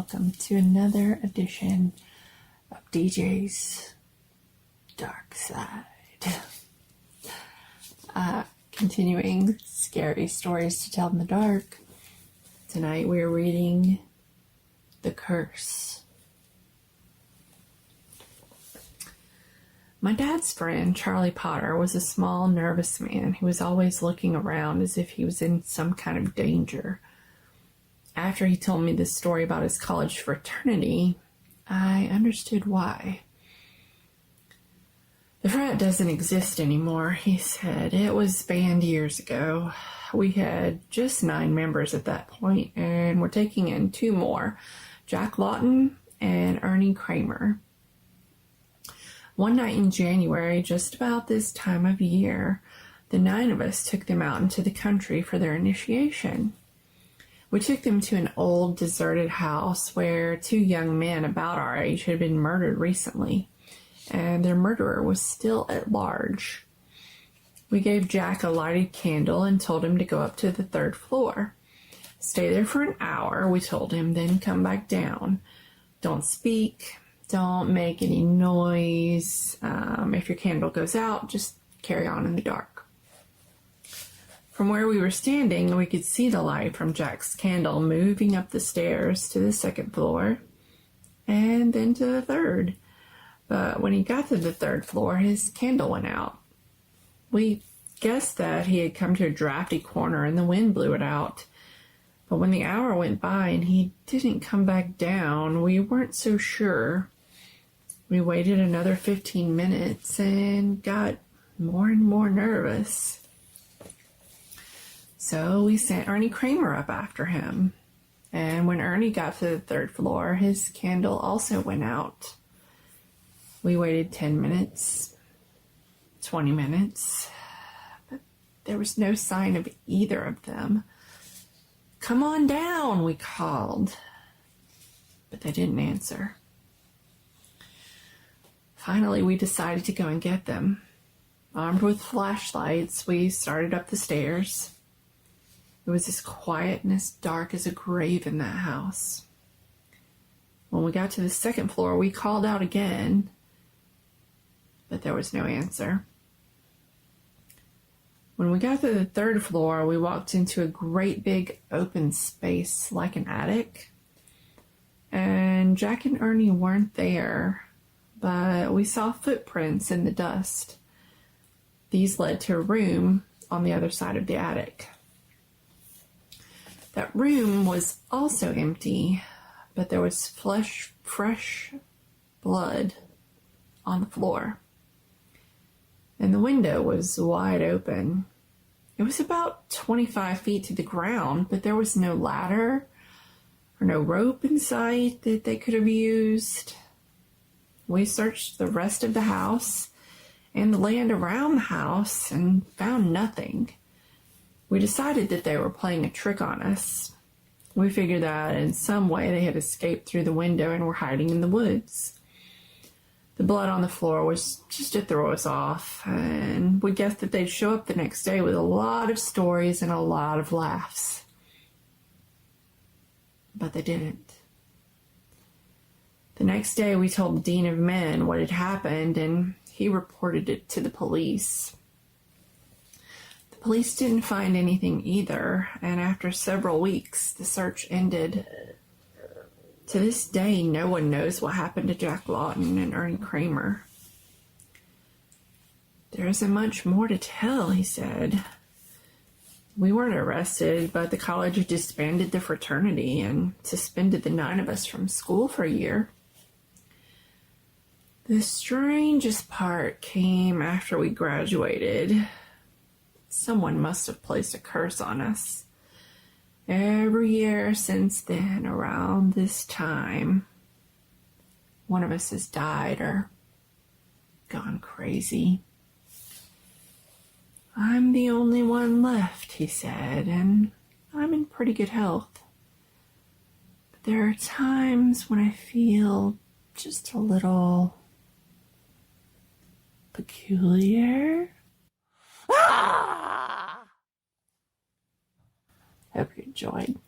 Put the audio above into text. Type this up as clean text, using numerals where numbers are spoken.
welcome to another edition of DJ's Darkside. Continuing scary stories to tell in the dark. Tonight we're reading The Curse. My dad's friend, Charlie Potter, was a small, nervous man who was always looking around as if he was in some kind of danger. After he told me this story about his college fraternity, I understood why. The frat doesn't exist anymore, he said. It was banned years ago. We had just 9 members at that point, and we're taking in 2 more, Jack Lawton and Ernie Kramer. One night in January, just about this time of year, the 9 of us took them out into the country for their initiation. We took them to an old, deserted house where 2 young men about our age had been murdered recently, and their murderer was still at large. We gave Jack a lighted candle and told him to go up to the 3rd floor. Stay there for an hour, we told him, then come back down. Don't speak. Don't make any noise. If your candle goes out, just carry on in the dark. From where we were standing, we could see the light from Jack's candle moving up the stairs to the 2nd floor and then to the 3rd. But when he got to the 3rd floor, his candle went out. We guessed that he had come to a drafty corner and the wind blew it out. But when the hour went by and he didn't come back down, we weren't so sure. We waited another 15 minutes and got more and more nervous. So we sent Ernie Kramer up after him. And when Ernie got to the 3rd floor, his candle also went out. We waited 10 minutes, 20 minutes, but there was no sign of either of them. "Come on down," we called, but they didn't answer. Finally, we decided to go and get them. Armed with flashlights, we started up the stairs. It was as quiet and as dark as a grave in that house. When we got to the 2nd floor, we called out again, but there was no answer. When we got to the 3rd floor, we walked into a great big open space like an attic. And Jack and Ernie weren't there, but we saw footprints in the dust. These led to a room on the other side of the attic. That room was also empty, but there was fresh blood on the floor. And the window was wide open. It was about 25 feet to the ground, but there was no ladder or no rope in sight that they could have used. We searched the rest of the house and the land around the house and found nothing. We decided that they were playing a trick on us. We figured that in some way they had escaped through the window and were hiding in the woods. The blood on the floor was just to throw us off, and we guessed that they'd show up the next day with a lot of stories and a lot of laughs. But they didn't. The next day we told the Dean of Men what had happened, and he reported it to the police. The police didn't find anything either, and after several weeks, the search ended. To this day, no one knows what happened to Jack Lawton and Ernie Kramer. "There isn't much more to tell," he said. "We weren't arrested, but the college disbanded the fraternity and suspended the 9 of us from school for a year. The strangest part came after we graduated. Someone must have placed a curse on us. Every year since then, around this time, one of us has died or gone crazy. I'm the only one left," he said, "and I'm in pretty good health. But there are times when I feel just a little peculiar." Hope you enjoyed.